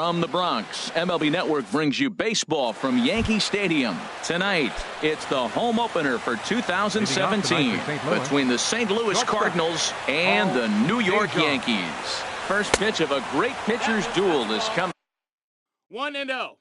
From the Bronx, MLB Network brings you baseball from Yankee Stadium. Tonight, it's the home opener for 2017 between the St. Louis Cardinals and the New York Yankees. First pitch of a great pitcher's duel is coming. 1-0.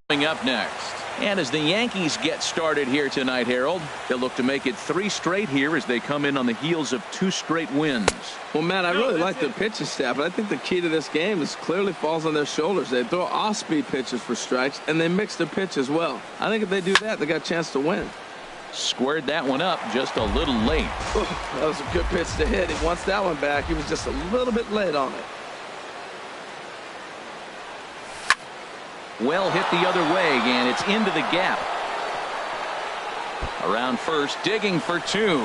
Coming up next. And as the Yankees get started here tonight, Harold, they'll look to make it 3 straight here as they come in on the heels of 2 straight wins. Well, Matt, I really like the pitching staff, but I think the key to this game is clearly falls on their shoulders. They throw off-speed pitches for strikes, and they mix their pitch as well. I think if they do that, they got a chance to win. Squared that one up just a little late. That was a good pitch to hit. He wants that one back. He was just a little bit late on it. Well hit the other way, and it's into the gap. Around first, digging for 2.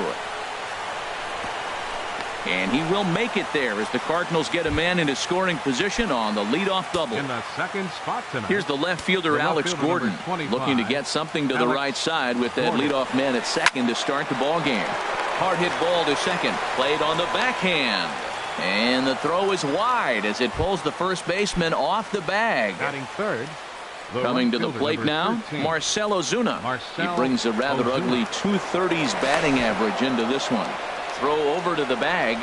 And he will make it there as the Cardinals get a man into scoring position on the leadoff double. In the second spot tonight. Here's the left fielder, Alex Gordon, looking to get something to the right side with that leadoff man at second to start the ball game. Hard hit ball to second, played on the backhand. And the throw is wide as it pulls the first baseman off the bag. Batting third. Coming to the plate now, Marcell Ozuna. He brings a rather ugly 230s batting average into this one. Throw over to the bag.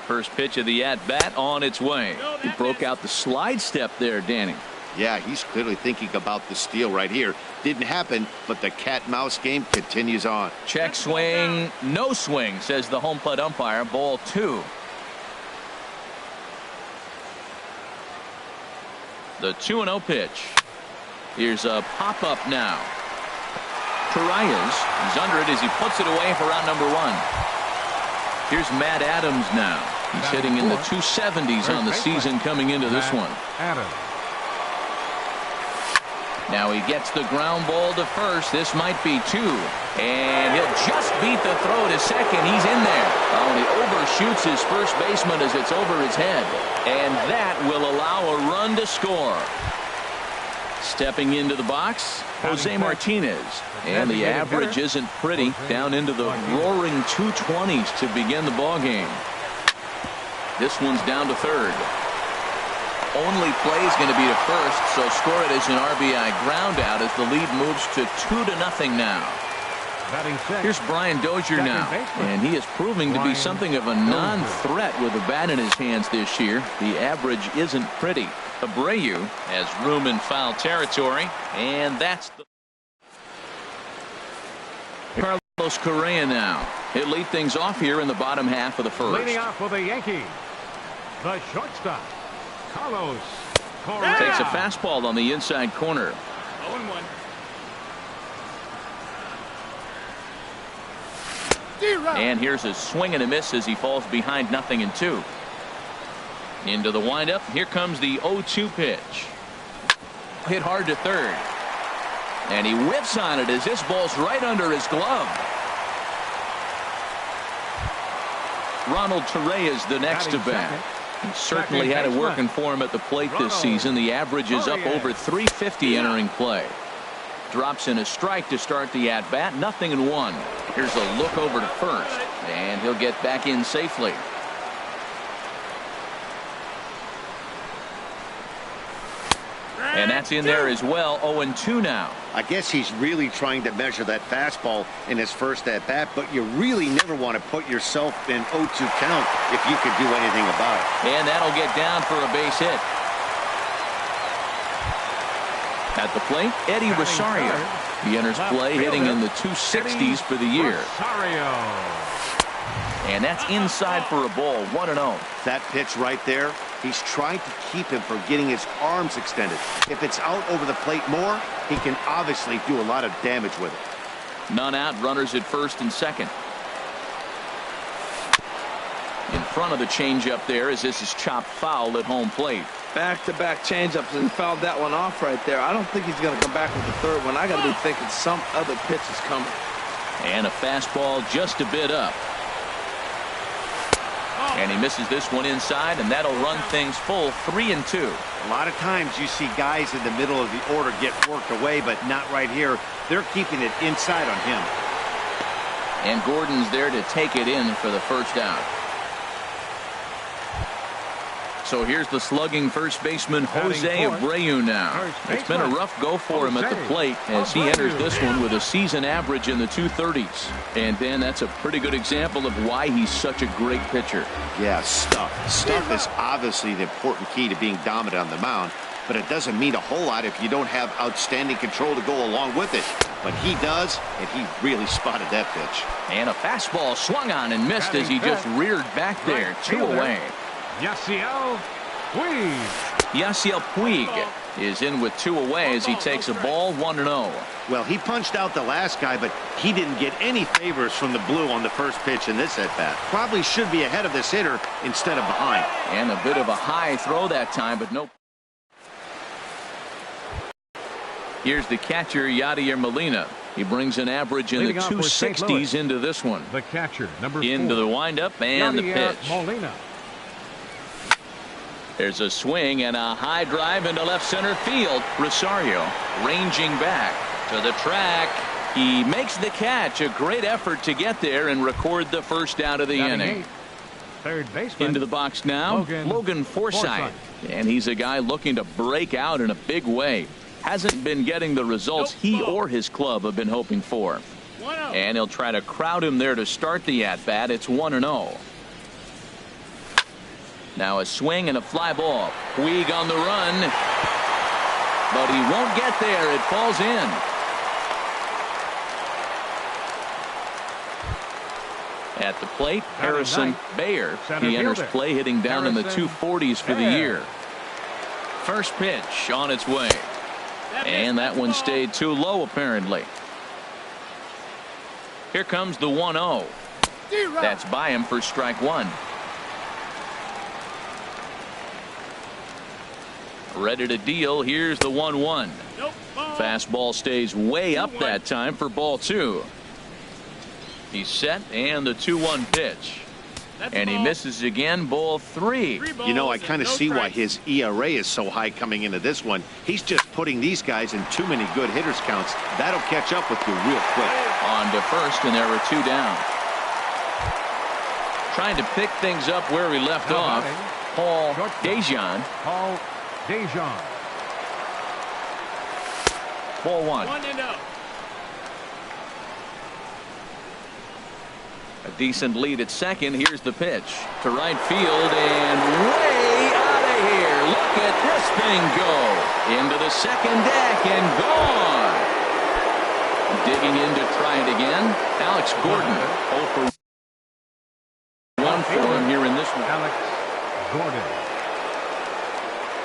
First pitch of the at-bat on its way. He broke out the slide step there, Danny. Yeah, he's clearly thinking about the steal right here. Didn't happen, but the cat-mouse game continues on. Check swing, no swing, says the home plate umpire. Ball 2. The 2-0 pitch. Here's a pop-up now. Torreyes, he's under it as he puts it away for out number 1. Here's Matt Adams now. He's hitting in the 270s on the season coming into this one. Now he gets the ground ball to first. This might be 2. And he'll just beat the throw to second. He's in there. Oh, and he overshoots his first baseman as it's over his head. And that will allow a run to score. Stepping into the box, Jose Martinez. And the average isn't pretty. Down into the roaring 220s to begin the ball game. This one's down to third. Only play is going to be to first, so score it as an RBI ground out as the lead moves to 2-0 now. Here's Brian Dozier now, and he is proving to be something of a non-threat with a bat in his hands this year. The average isn't pretty. Abreu has room in foul territory, and that's the Carlos Correa now. He'll lead things off here in the bottom half of the first. Leading off for the Yankees, the shortstop, Carlos Correa. Takes a fastball on the inside corner. 0-1. And here's a swing and a miss as he falls behind 0-2. Into the windup. Here comes the 0-2 pitch. Hit hard to third. And he whiffs on it as this ball's right under his glove. Ronald Torreyes the next to bat. He certainly had it working for him at the plate this season. The average is up over 350 entering play. Drops in a strike to start the at-bat. 0-1. Here's a look over to first. And he'll get back in safely. And that's in there as well. 0-2 now. I guess he's really trying to measure that fastball in his first at-bat, but you really never want to put yourself in 0-2 count if you could do anything about it. And that'll get down for a base hit. At the plate, Eddie Rosario. He enters play hitting in the 260s for the year. And that's inside for a ball. 1-0. That pitch right there, he's trying to keep him from getting his arms extended. If it's out over the plate more, he can obviously do a lot of damage with it. None out, runners at first and second. In front of the changeup there as this is chopped foul at home plate. Back-to-back changeups, and he fouled that one off right there. I don't think he's going to come back with the third one. I got to be thinking some other pitch is coming. And a fastball just a bit up. And he misses this one inside, and that'll run things full 3-2. A lot of times you see guys in the middle of the order get worked away, but not right here. They're keeping it inside on him. And Gordon's there to take it in for the first out. So here's the slugging first baseman Jose Abreu now. It's been a rough go for him at the plate as he enters this one with a season average in the 230s. And Dan, that's a pretty good example of why he's such a great pitcher. Yeah, stuff. Stuff is obviously the important key to being dominant on the mound, but it doesn't mean a whole lot if you don't have outstanding control to go along with it. But he does, and he really spotted that pitch. And a fastball swung on and missed as he just reared back there. 2 away. Yasiel Puig. Yasiel Puig is in with 2 away as he takes a ball 1-0. Well, he punched out the last guy, but he didn't get any favors from the blue on the first pitch in this at-bat. Probably should be ahead of this hitter instead of behind. And a bit of a high throw that time, but no. Here's the catcher, Yadier Molina. He brings an average in the 260s into this one. The catcher, number 4. Into the windup and the pitch. Molina. There's a swing and a high drive into left center field. Rosario ranging back to the track. He makes the catch. A great effort to get there and record the first out of the inning. Third baseman. Into the box now, Logan Forsythe. And he's a guy looking to break out in a big way. Hasn't been getting the results he or his club have been hoping for. And he'll try to crowd him there to start the at-bat. It's 1-0. Now a swing and a fly ball. Puig on the run. But he won't get there. It falls in. At the plate, Harrison Bayer. He enters play hitting down in the 240s for the year. First pitch on its way. And that one stayed too low apparently. Here comes the 1-0. That's by him for strike 1. Ready to deal. Here's the 1-1. Fastball stays way up that time for ball 2. He's set and the 2-1 pitch. And he misses again, ball 3. You know, I kind of see why his ERA is so high coming into this one. He's just putting these guys in too many good hitters counts. That'll catch up with you real quick. On to first, and there are 2 down. Trying to pick things up where we left off. Paul Dejan. Paul Dejan. Ball 1. 1-0. A decent lead at second. Here's the pitch to right field and way out of here. Look at this thing go into the second deck and gone. Digging in to try it again. Alex Gordon 0 for 1 for him here in this one. Alex Gordon.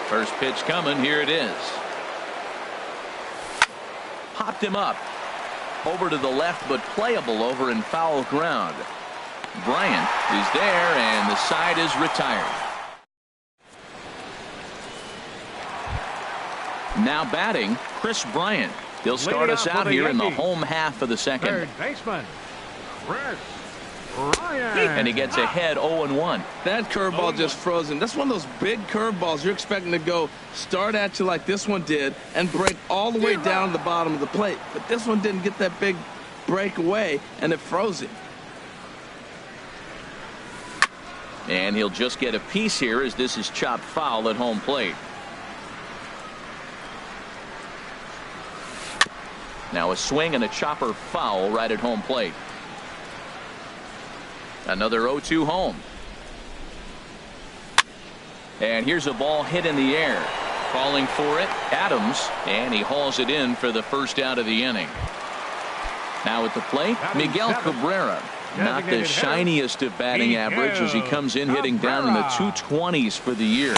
First pitch coming. Here it is. Popped him up. Over to the left, but playable over in foul ground. Bryant is there, and the side is retired. Now batting, Chris Bryant. He'll start us out here in the home half of the second. Third baseman, Chris Bryant. And he gets ahead 0-1. That curveball just frozen. That's one of those big curveballs you're expecting to go start at you like this one did and break all the way down to the bottom of the plate. But this one didn't get that big break away, and it froze him. And he'll just get a piece here as this is chopped foul at home plate. Now a swing and a chopper foul right at home plate. Another 0-2 home. And here's a ball hit in the air. Calling for it, Adams, and he hauls it in for the first out of the inning. Now at the plate, Miguel Cabrera. Not the shiniest of batting average as he comes in hitting down in the 220s for the year.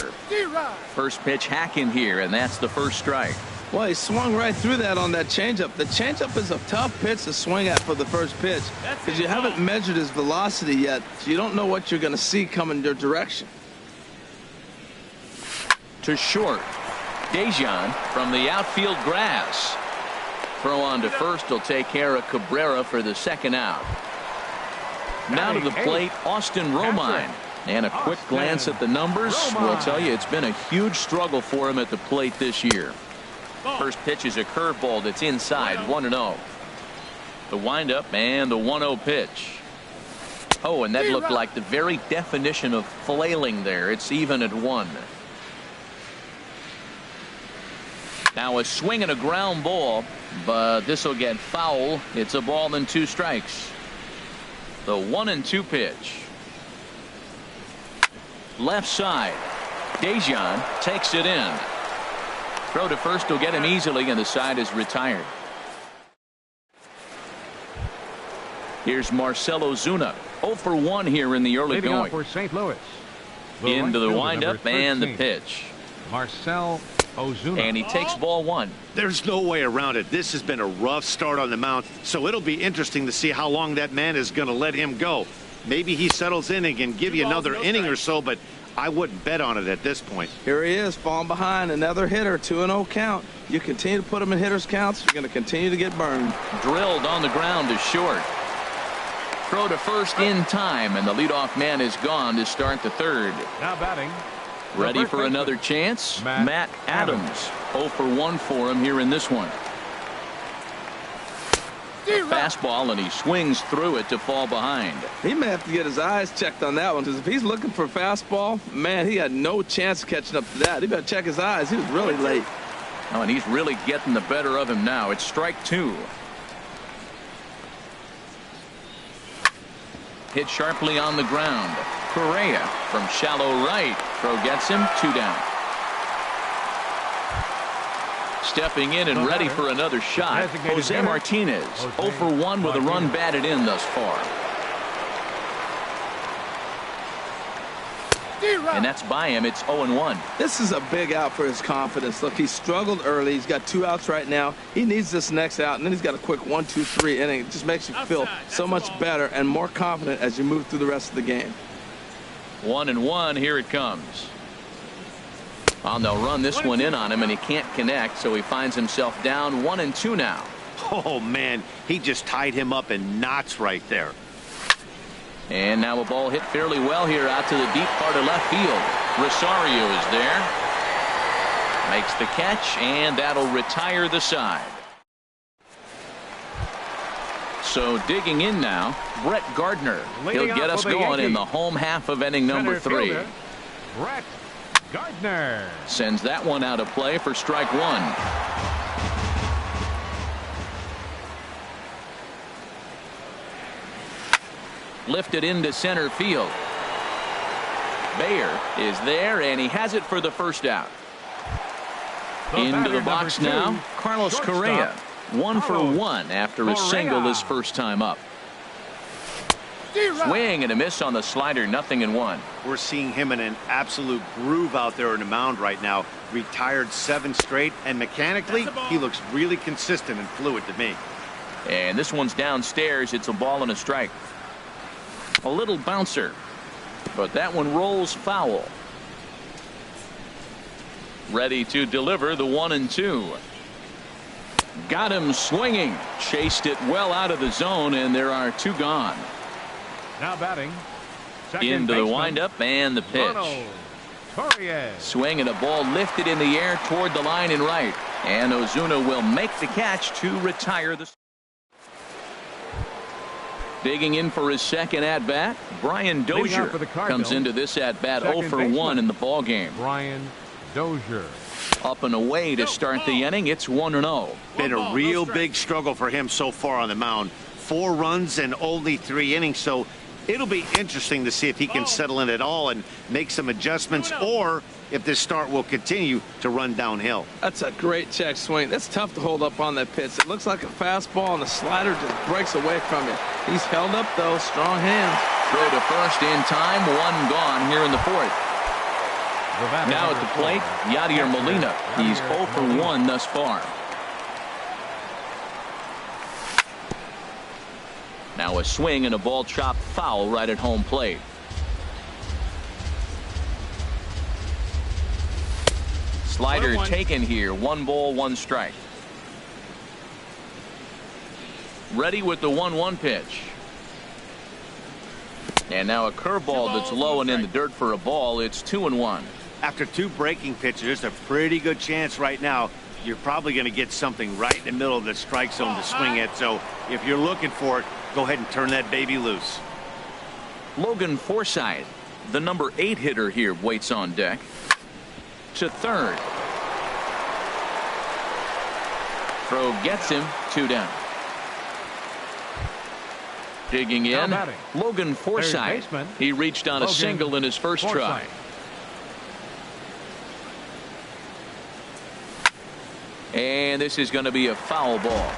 First pitch hacking here, and that's the first strike. Well, he swung right through that on that changeup. The changeup is a tough pitch to swing at for the first pitch because you haven't measured his velocity yet, so you don't know what you're going to see coming your direction. To short. Dejan from the outfield grass. Throw on to first will take care of Cabrera for the second out. Now to the plate, Austin Romine. And a quick glance at the numbers will tell you it's been a huge struggle for him at the plate this year. First pitch is a curveball that's inside, 1-0. The windup and the 1-0 pitch. Oh, and that looked like the very definition of flailing there. It's even at 1. Now a swing and a ground ball, but this will get foul. It's a ball and 2 strikes. The 1-2 pitch. Left side. Dejan takes it in. Throw to first will get him easily, and the side is retired. Here's Marcell Ozuna. 0 for 1 here in the early Leading going. off for St. Louis. Into the right fielder, windup number and the 13, pitch. Marcell Ozuna. And he takes ball 1. There's no way around it. This has been a rough start on the mound, so it'll be interesting to see how long that man is going to let him go. Maybe he settles in and can give you another inning or so, but I wouldn't bet on it at this point. Here he is, falling behind. Another hitter, 2-0 count. You continue to put him in hitters' counts, you're going to continue to get burned. Drilled on the ground to short. Throw to first in time, and the leadoff man is gone to start the 3rd. Now batting. Ready for another chance? Matt Adams. 0 for 1 for him here in this one. Fastball, and he swings through it to fall behind. He may have to get his eyes checked on that one, because if he's looking for a fastball, man, he had no chance of catching up to that. He better check his eyes. He was really late. Oh, and he's really getting the better of him now. It's strike 2. Hit sharply on the ground. Correa from shallow right. Throw gets him. 2 down. Stepping in and ready for another shot, Jose Martinez. 0 for 1 with a run batted in thus far. And that's by him. It's 0-1. This is a big out for his confidence. Look, he struggled early. He's got 2 outs right now. He needs this next out, and then he's got a quick 1, 2, 3 inning. It just makes you feel so much better and more confident as you move through the rest of the game. 1-1. Here it comes. Oh, they'll run this one in on him, and he can't connect, so he finds himself down 1-2 now. Oh, man, he just tied him up in knots right there. And now a ball hit fairly well here out to the deep part of left field. Rosario is there. Makes the catch, and that'll retire the side. So digging in now, Brett Gardner. He'll get us going in the home half of inning number 3. Brett Gardner sends that one out of play for strike 1. Lifted into center field. Bayer is there, and he has it for the first out. Into the box now, Carlos Correa. 1 for 1 after a single his first time up. Swing and a miss on the slider. 0-1. We're seeing him in an absolute groove out there in the mound right now. Retired 7 straight, and mechanically he looks really consistent and fluid to me. And this one's downstairs. It's a ball and a strike. A little bouncer, but that one rolls foul. Ready to deliver the 1-2. Got him swinging. Chased it well out of the zone, and there are 2 gone. Now batting. Into the windup and the pitch. Swing and a ball lifted in the air toward the line and right. And Ozuna will make the catch to retire the. Digging in for his second at-bat, Brian Dozier comes into this at-bat 0 for 1 in the ball game. Brian Dozier. Up and away to start the inning. It's 1-0. Been a real big struggle for him so far on the mound. 4 runs and only 3 innings, so it'll be interesting to see if he can settle in at all and make some adjustments, or if this start will continue to run downhill. That's a great check swing. That's tough to hold up on that pitch. It looks like a fastball, and the slider just breaks away from it. He's held up, though. Strong hands. Throw to first in time. 1 gone here in the 4th. Now at the plate, Yadier Molina. He's 0 for 1 thus far. Now a swing and a ball chopped foul right at home plate. Slider taken here. 1 ball, 1 strike. Ready with the 1-1 pitch. And now a curveball that's low and in the dirt for a ball. It's 2-1. After 2 breaking pitches, there's a pretty good chance right now you're probably going to get something right in the middle of the strike zone to swing at. So if you're looking for it, go ahead and turn that baby loose. Logan Forsythe, the number 8 hitter here, waits on deck. To third. Throw gets him, 2 down. Digging in, Logan Forsythe. He reached on a single in his first try. And this is going to be a foul ball.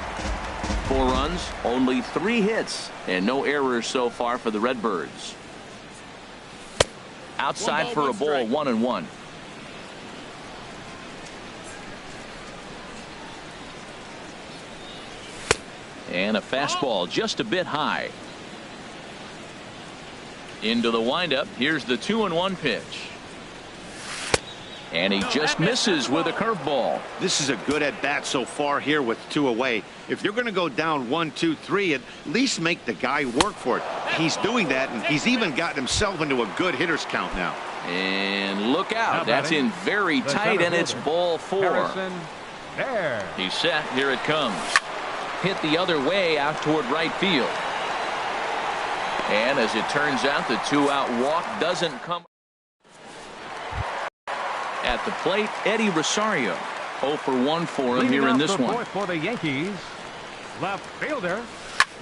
4 runs, only 3 hits, and no errors so far for the Redbirds. Outside for a ball, 1-1. And a fastball just a bit high. Into the windup. Here's the 2-1 pitch. And he just misses with a curveball. This is a good at bat so far here with 2 away. If you're going to go down 1, 2, 3, at least make the guy work for it. He's doing that, and he's even gotten himself into a good hitter's count now. And look out. That's in very tight, and it's ball 4. He's set. Here it comes. Hit the other way out toward right field. And as it turns out, the 2-out walk doesn't come. At the plate, Eddie Rosario. 0 for 1 for him here in this one. For the Yankees, left fielder,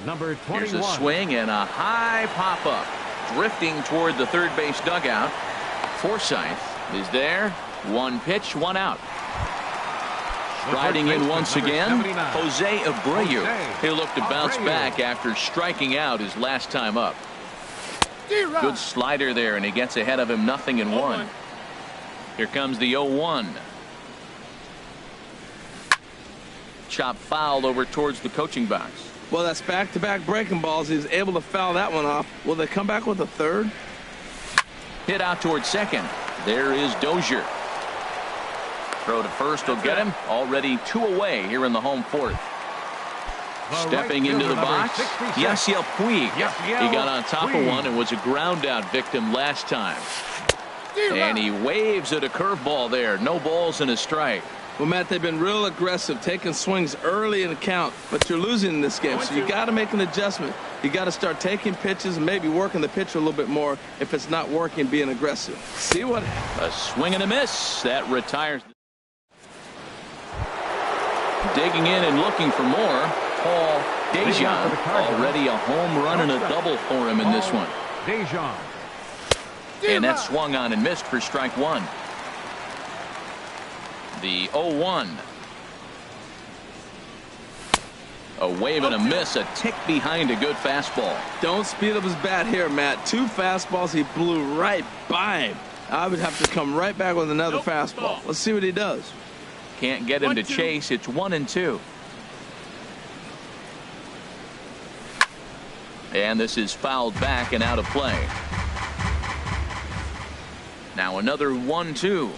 number 21. Here's a swing and a high pop-up. Drifting toward the third base dugout. Forsythe is there. 1 pitch, 1 out. Riding in once again, Jose Abreu. He'll look to bounce back after striking out his last time up. Good slider there, and he gets ahead of him, 0-1. Here comes the 0-1. Chop fouled over towards the coaching box. Well, that's back-to-back breaking balls. He's able to foul that one off. Will they come back with a third? Hit out towards second. There is Dozier. Throw to first will get him. Already 2 away here in the home 4th. Stepping into the box, Yasiel Puig. He got on top of one and was a ground-out victim last time. And he waves at a curveball there. No balls and a strike. Well, Matt, they've been real aggressive, taking swings early in the count, but you're losing in this game, so you got to make an adjustment. You got to start taking pitches and maybe working the pitcher a little bit more if it's not working, being aggressive. See what? A swing and a miss. That retires. Digging in and looking for more, Paul Dejan. Already a home run and a double for him in this one. Dejan. And that swung on and missed for strike 1. The 0-1. A wave and a miss, a tick behind a good fastball. Don't speed up his bat here, Matt. 2 fastballs, he blew right by him. I would have to come right back with another fastball. Let's see what he does. Can't get him to chase. It's 1-2. And this is fouled back and out of play. Now another 1-2.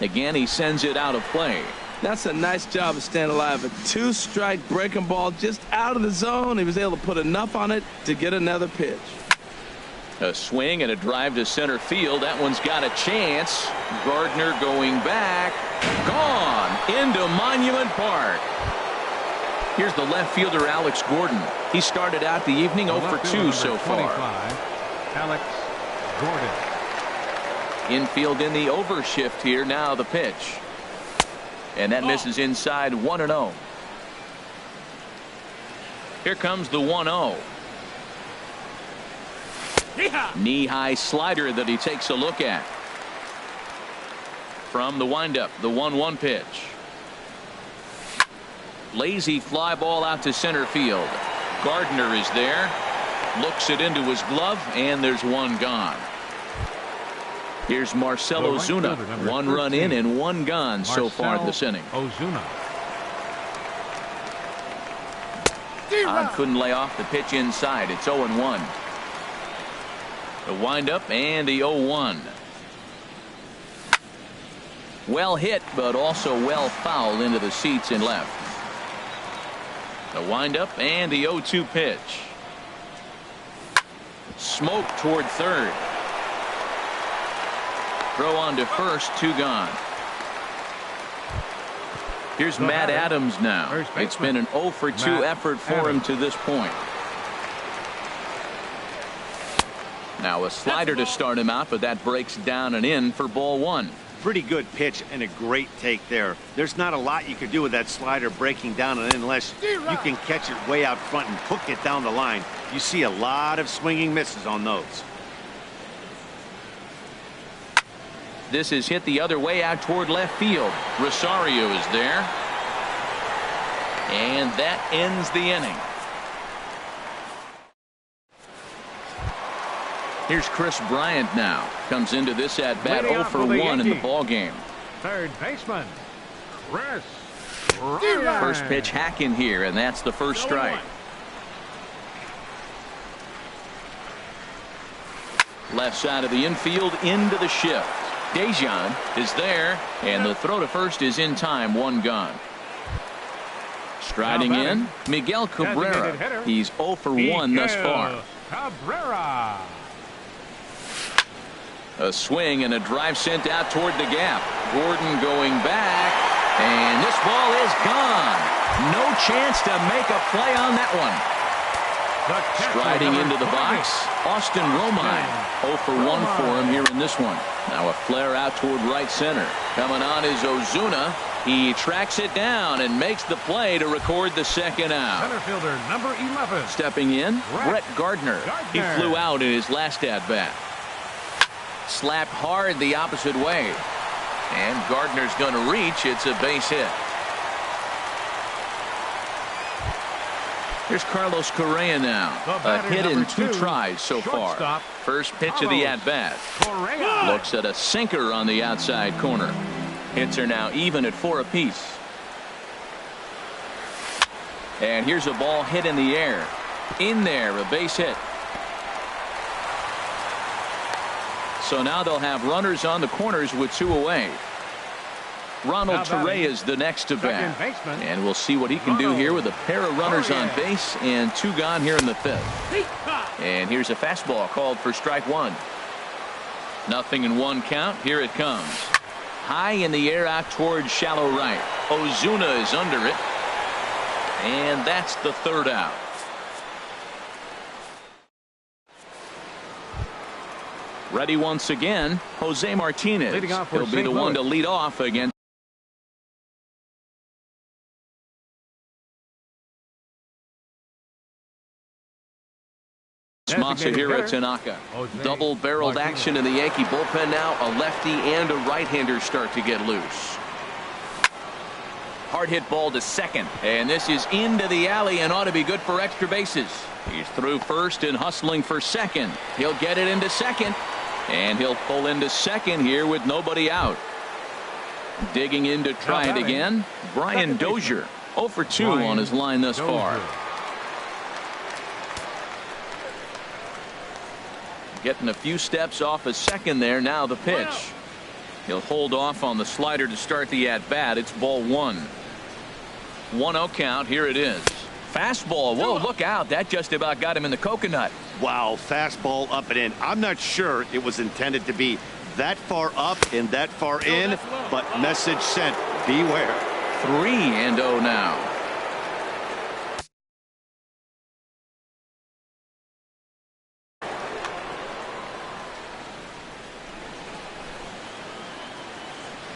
Again, he sends it out of play. That's a nice job of staying alive. A 2-strike breaking ball just out of the zone. He was able to put enough on it to get another pitch. A swing and a drive to center field. That one's got a chance. Gardner going back. Gone into Monument Park. Here's the left fielder, Alex Gordon. He started out the evening 0 for 2 so far. Alex Gordon. Infield in the overshift here. Now the pitch. And that misses inside, 1-0. Here comes the 1-0. Knee-high slider that he takes a look at. From the windup, the 1-1 pitch. Lazy fly ball out to center field. Gardner is there. Looks it into his glove, and there's one gone. Here's Marcell Ozuna. 1 run in and 1 gone so far this inning. Ozuna. Todd couldn't lay off the pitch inside. It's 0-1. The windup and the 0-1. Well hit, but also well fouled into the seats and left. The windup and the 0-2 pitch. Smoke toward third. Throw on to first, 2 gone. Here's Matt Adams now. It's been an 0 for 2 effort for him to this point. Now a slider to start him out, but that breaks down and in for ball one. Pretty good pitch and a great take there. There's not a lot you could do with that slider breaking down and in unless you can catch it way out front and hook it down the line. You see a lot of swinging misses on those. This is hit the other way out toward left field. Rosario is there. And that ends the inning. Here's Chris Bryant now. Comes into this at bat 0 for 1 in the ball game. Third baseman, Chris Bryant. First pitch hacking here, and that's the first strike. Left side of the infield into the shift. Dejan is there, and the throw to first is in time. One gone. Striding in, Miguel Cabrera. He's 0 for 1 thus far. Cabrera. A swing and a drive sent out toward the gap. Gordon going back, and this ball is gone. No chance to make a play on that one. Striding into the box, Austin Romine. 0 for 1 for him here in this one. Now a flare out toward right center. Coming on is Ozuna. He tracks it down and makes the play to record the second out. Center fielder number 11. Stepping in, Brett Gardner. He flew out in his last at-bat. Slapped hard the opposite way. And Gardner's going to reach. It's a base hit. Here's Carlos Correa now. A hit in 2 tries so far. First pitch of the at-bat. Looks at a sinker on the outside corner. Hits are now even at 4 apiece. And here's a ball hit in the air. In there, a base hit. So now they'll have runners on the corners with 2 away. Ronald Torrey is the next to bat. And we'll see what he can do here with a pair of runners on base and 2 gone here in the 5th. And here's a fastball called for strike 1. Nothing in 1 count. Here it comes. High in the air out towards shallow right. Ozuna is under it. And that's the 3rd out. Ready once again, Jose Martinez. He'll be the one to lead off against Masahiro Tanaka. Double-barreled action in the Yankee bullpen now. A lefty and a right-hander start to get loose. Hard hit ball to second, and this is into the alley and ought to be good for extra bases. He's through first and hustling for second. He'll get it into second, and he'll pull into second here with nobody out. Digging in to try it again, Brian Dozier. 0 for 2 on his line thus far. Getting a few steps off a second there. Now the pitch. He'll hold off on the slider to start the at-bat. It's ball 1. 1-0 count. Here it is. Fastball. Whoa, look out. That just about got him in the coconut. Wow, fastball up and in. I'm not sure it was intended to be that far up and that far in, but message sent. Beware. 3-0 now.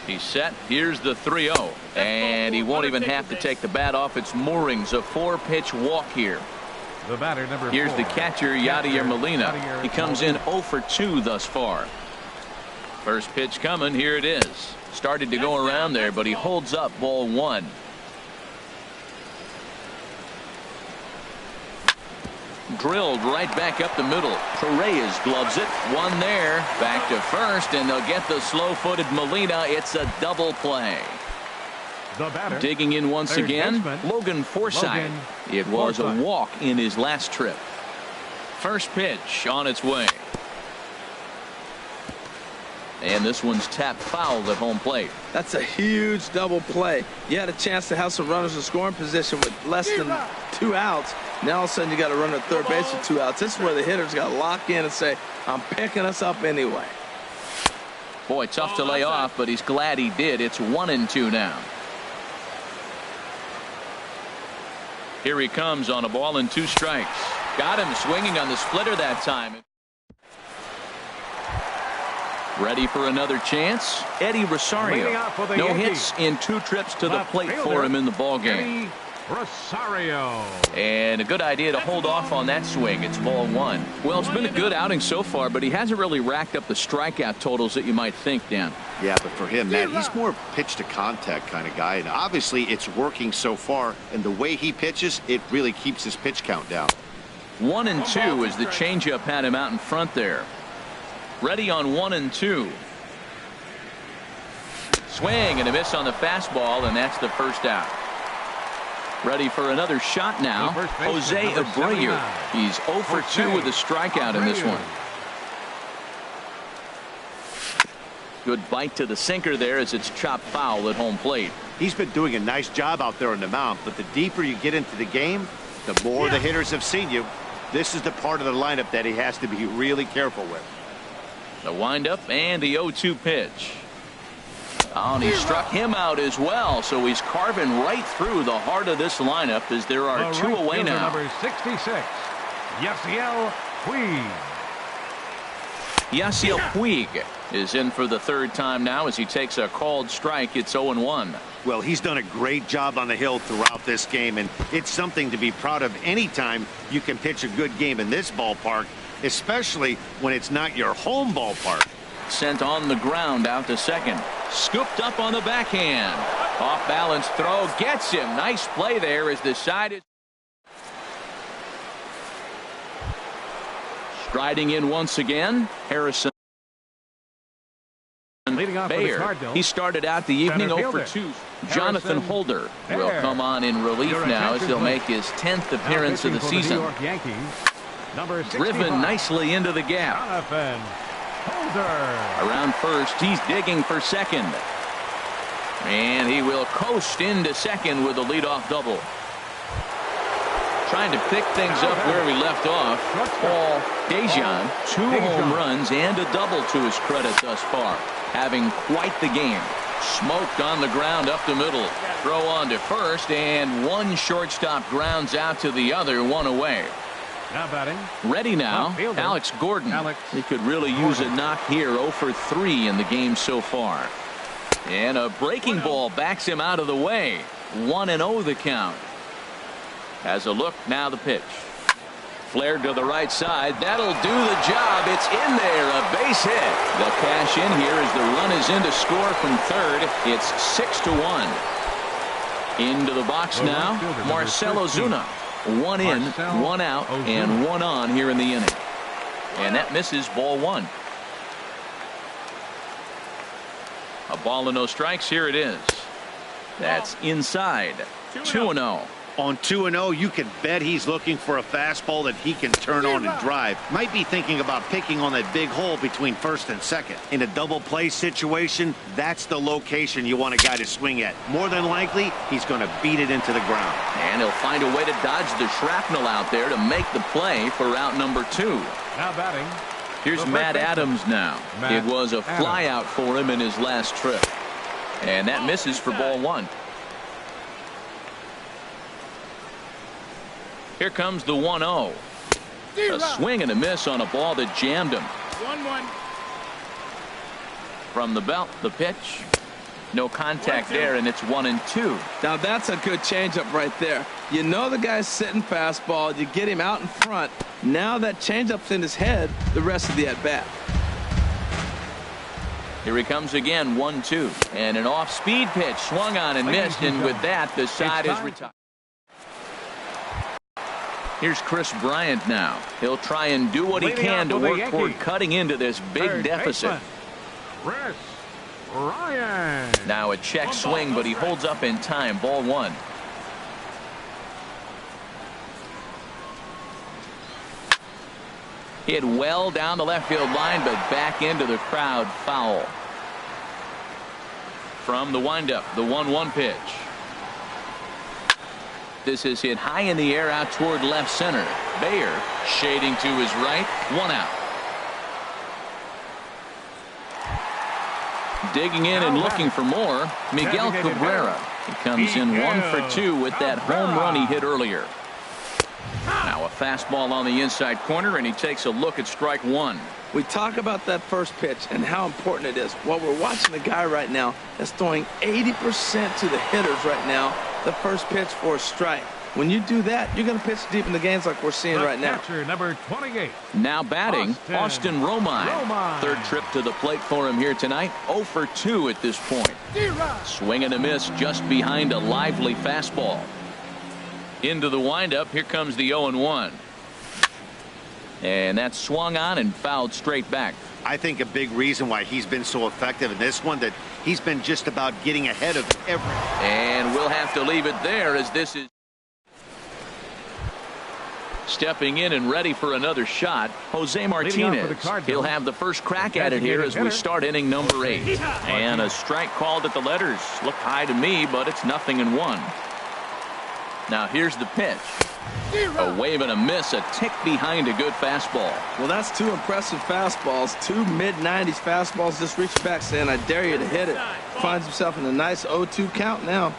He's set. Here's the 3-0. And he won't even have to take the bat off its moorings. A 4-pitch walk here. The batter, number 4. Here's the catcher, Yadier Molina. He comes in 0 for 2 thus far. First pitch coming. Here it is. Started to go around there, but he holds up ball 1. Drilled right back up the middle. Torreyes gloves it. One there. Back to first, and they'll get the slow-footed Molina. It's a double play. The batter, digging in once again, Logan Forsythe. It was a walk in his last trip. First pitch on its way. And this one's tapped foul at home plate. That's a huge double play. You had a chance to have some runners in scoring position with less than 2 outs. Now all of a sudden you got a runner at third base with 2 outs. This is where the hitters got to lock in and say, I'm picking us up anyway. Boy, tough to lay off, but he's glad he did. It's 1-2 now. Here he comes on a ball and 2 strikes. Got him swinging on the splitter that time. Ready for another chance. Eddie Rosario. No hits in 2 trips to the plate for him in the ballgame. Rosario. And a good idea to hold off on that swing. It's ball 1. Well, it's been a good outing so far, but he hasn't really racked up the strikeout totals that you might think, Dan. Yeah, but for him, Matt, he's more pitch to contact kind of guy, and obviously it's working so far, and the way he pitches, it really keeps his pitch count down. 1 and 2 as the changeup had him out in front there. Ready on 1 and 2. Swing and a miss on the fastball, and that's the first out. Ready for another shot now. Jose Abreu. He's 0 for 2 with a strikeout in this one. Good bite to the sinker there as it's chopped foul at home plate. He's been doing a nice job out there on the mound, but the deeper you get into the game, the more the hitters have seen you. This is the part of the lineup that he has to be really careful with. The windup and the 0-2 pitch. Oh, and he struck him out as well, so he's carving right through the heart of this lineup as there are 2 away now. Number 66, Yasiel Puig. Yasiel Puig is in for the 3rd time now as he takes a called strike. It's 0-1. Well, he's done a great job on the hill throughout this game, and it's something to be proud of anytime you can pitch a good game in this ballpark, especially when it's not your home ballpark. Sent on the ground out to second. Scooped up on the backhand. Off balance throw gets him. Nice play there as the side is striding in once again. Harrison Bayer. He started out the evening 0 for 2. Jonathan Holder will come on in relief now as he'll make his 10th appearance of the season. Driven nicely into the gap. Jonathan Holder. Around first, he's digging for second. And he will coast into second with a leadoff double. Trying to pick things up where we left off. Paul Dejan, 2 home runs and a double to his credit thus far. Having quite the game. Smoked on the ground up the middle. Throw on to first, and 1 shortstop grounds out to the other, 1 away. Now batting. Ready now, Alex Gordon. He could really use a knock here. 0 for 3 in the game so far. And a breaking ball backs him out of the way. 1-0 the count. Has a look, now the pitch. Flared to the right side. That'll do the job. It's in there. A base hit. The cash in here as the run is in to score from third. It's 6-1. Into the box now, Marcell Ozuna. 1 in, 1 out, and 1 on here in the inning. And that misses ball 1. A ball and no strikes. Here it is. That's inside. 2-0. On 2-0, you can bet he's looking for a fastball that he can turn on and drive. Might be thinking about picking on that big hole between first and second. In a double play situation, that's the location you want a guy to swing at. More than likely, he's going to beat it into the ground. And he'll find a way to dodge the shrapnel out there to make the play for route number 2. Now batting. Here's Matt Adams now. It was a fly out for him in his last trip. And that misses for ball 1. Here comes the 1-0. A swing and a miss on a ball that jammed him. 1-1. From the belt, the pitch. No contact there, and it's 1-2. Now that's a good changeup right there. You know the guy's sitting fastball. You get him out in front. Now that changeup's in his head the rest of the at-bat. Here he comes again, 1-2. And an off-speed pitch swung on and missed, and with that, the side is retired. Here's Chris Bryant now. He'll try and do what he can to work toward cutting into this big deficit. Chris Bryant. Now a check swing, but he holds up in time. Ball 1. Hit well down the left field line, but back into the crowd. Foul. From the windup, the 1-1 pitch. This is hit high in the air out toward left center. Bayer shading to his right. 1 out. Digging in and looking for more, Miguel Cabrera. He comes in 1 for 2 with that home run he hit earlier. Now Now a fastball on the inside corner, and he takes a look at strike one. We talk about that first pitch and how important it is. Well, we're watching a guy right now that's throwing 80% to the hitters right now, the first pitch for a strike. When you do that, you're going to pitch deep in the games like we're seeing right now. Catcher number 28. Now batting, Austin Romine. Third trip to the plate for him here tonight. 0 for 2 at this point. Swing and a miss just behind a lively fastball. Into the windup, here comes the 0-1. And that's swung on and fouled straight back. I think a big reason why he's been so effective in this one, that he's been just about getting ahead of everyone. And we'll have to leave it there, as this is stepping in and ready for another shot, Jose Martinez. He'll have the first crack at it here as we start inning number 8. And a strike called at the letters. Looked high to me, but it's 0-1. Now here's the pitch. A wave and a miss, a tick behind a good fastball. Well, that's two impressive fastballs. Two mid-90s fastballs. Just reach back saying, I dare you to hit it. Finds himself in a nice 0-2 count now.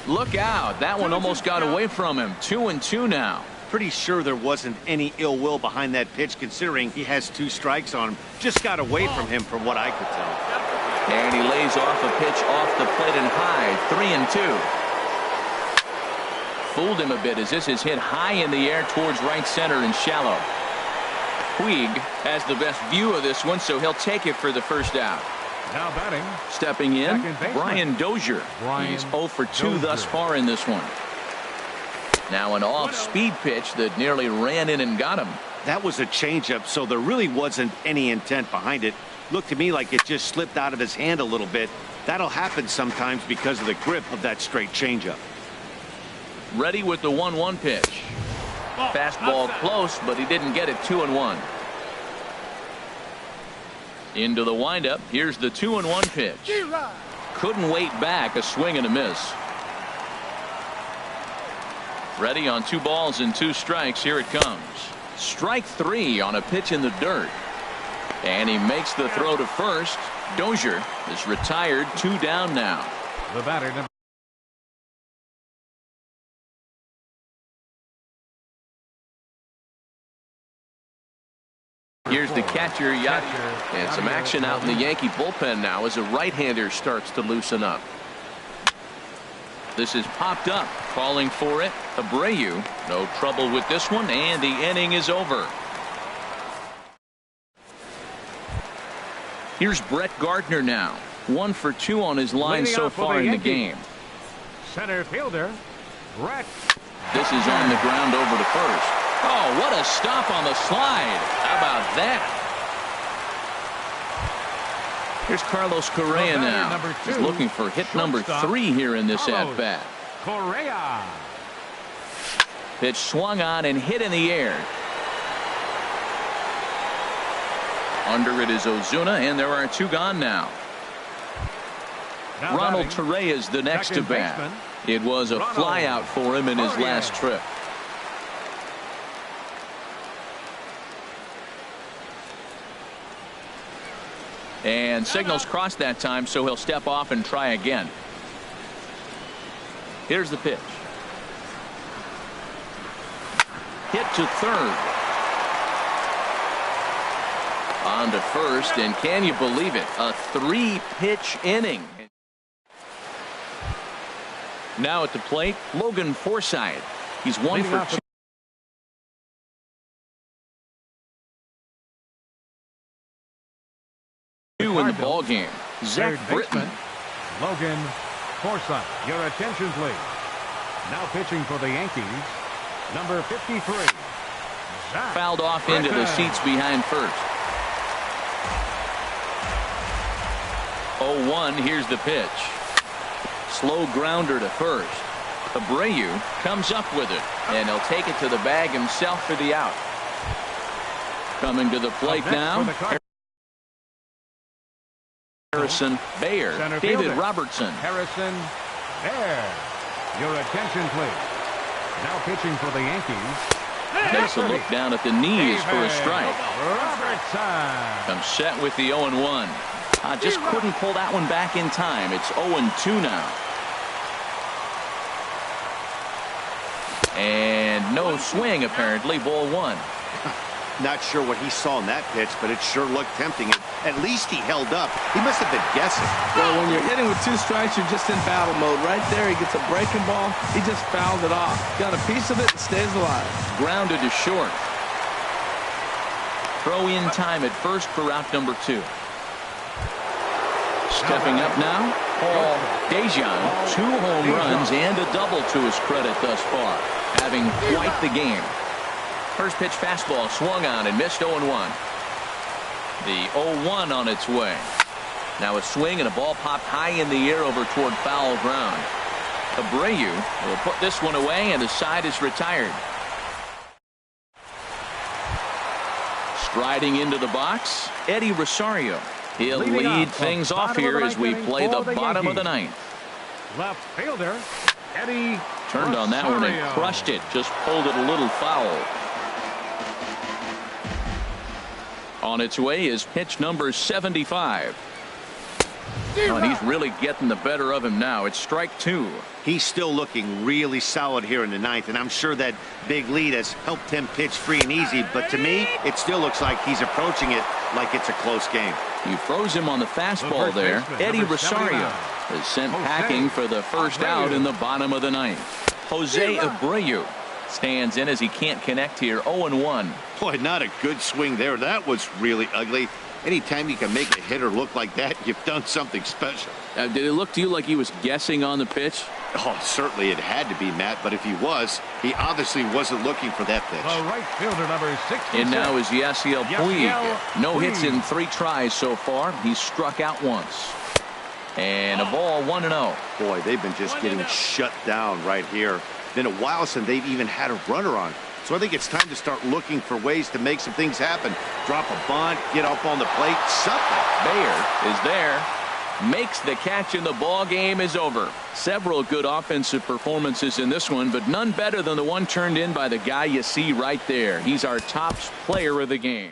Look out. That one almost got away from him. 2-2 now. Pretty sure there wasn't any ill will behind that pitch, considering he has 2 strikes on him. Just got away from him from what I could tell. And he lays off a pitch off the plate and high. 3-2. Fooled him a bit as this is hit high in the air towards right center and shallow. Puig has the best view of this one, so he'll take it for the first out. Now batting. Stepping in, Brian Dozier. He's 0 for 2 thus far in this one. Now an off-speed pitch that nearly ran in and got him. That was a changeup, so there really wasn't any intent behind it. Looked to me like it just slipped out of his hand a little bit. That'll happen sometimes because of the grip of that straight changeup. Ready with the 1-1 pitch. Fastball close, but he didn't get it. 2-1. Into the windup. Here's the 2-1 pitch. Couldn't wait back. A swing and a miss. Ready on 2 balls and 2 strikes. Here it comes. Strike 3 on a pitch in the dirt. And he makes the throw to first. Dozier is retired. 2 down now. The batter number. Here's the catcher, Yadier. And some action out in the Yankee bullpen now as a right-hander starts to loosen up. This is popped up. Calling for it. Abreu. No trouble with this one, and the inning is over. Here's Brett Gardner now. 1 for 2 on his line so far in the game. Center fielder, Brett. This is on the ground over to first. Oh, what a stop on the slide. How about that? Here's Carlos Correa now. He's looking for hit number 3 here in this at-bat. Correa. Pitch swung on and hit in the air. Under it is Ozuna, and there are 2 gone now. Ronald Torrey is the next to bat. It was a flyout for him in his last trip. And signals crossed that time, so he'll step off and try again. Here's the pitch. Hit to third. On to first, and can you believe it? A 3-pitch inning. Now at the plate, Logan Forsythe. He's 1 for 2 in the ball game. Zach Britton. Logan Forsythe. Your attention, please. Now pitching for the Yankees, number 53. Zach fouled off into the seats behind first. 0-1. Here's the pitch. Slow grounder to first. Abreu comes up with it, and he'll take it to the bag himself for the out. Coming to the plate now, Harrison Baer. David Robertson. Harrison Baer. Your attention, please. Now pitching for the Yankees. Takes a look down at the knees for a strike. Robertson. Comes set with the 0-1. Just couldn't pull that one back in time. It's 0-2 now. And no swing, apparently. Ball 1. Not sure what he saw in that pitch, but it sure looked tempting. At least he held up. He must have been guessing. Well, when you're hitting with 2 strikes, you're just in battle mode. Right there, he gets a breaking ball. He just fouled it off. Got a piece of it and stays alive. Grounded to short. Throw in time at first for route number 2. Stepping up now, Paul Dejan. 2 home runs and a double to his credit thus far. Having quite the game. First pitch fastball swung on and missed 0-1. The 0-1 on its way. Now a swing and a ball popped high in the air over toward foul ground. Abreu will put this one away and the side is retired. Striding into the box, Eddie Rosario. He'll lead things off here as we play the bottom of the 9th. Left fielder, Eddie turned on that one and crushed it. Just pulled it a little foul. On its way is pitch number 75. Oh, and he's really getting the better of him now. It's strike 2. He's still looking really solid here in the 9th, and I'm sure that big lead has helped him pitch free and easy. But to me, it still looks like he's approaching it like it's a close game. You froze him on the fastball there. Eddie Rosario is sent packing for the first out in the bottom of the 9th. Jose Abreu stands in as he can't connect here. 0-1. Boy, not a good swing there. That was really ugly. Anytime you can make a hitter look like that, you've done something special. Did it look to you like he was guessing on the pitch? Oh, certainly it had to be, Matt, but if he was, he obviously wasn't looking for that pitch. The right fielder, number 66. And now is Yasiel Puig. No Puig. hits in 3 tries so far. He's struck out once. And a ball 1-0. Boy, they've been just getting shut down right here. Been a while since they've even had a runner on. So I think it's time to start looking for ways to make some things happen. Drop a bunt, get up on the plate, something. Bayer is there. Makes the catch and the ball game is over. Several good offensive performances in this one, but none better than the one turned in by the guy you see right there. He's our top player of the game.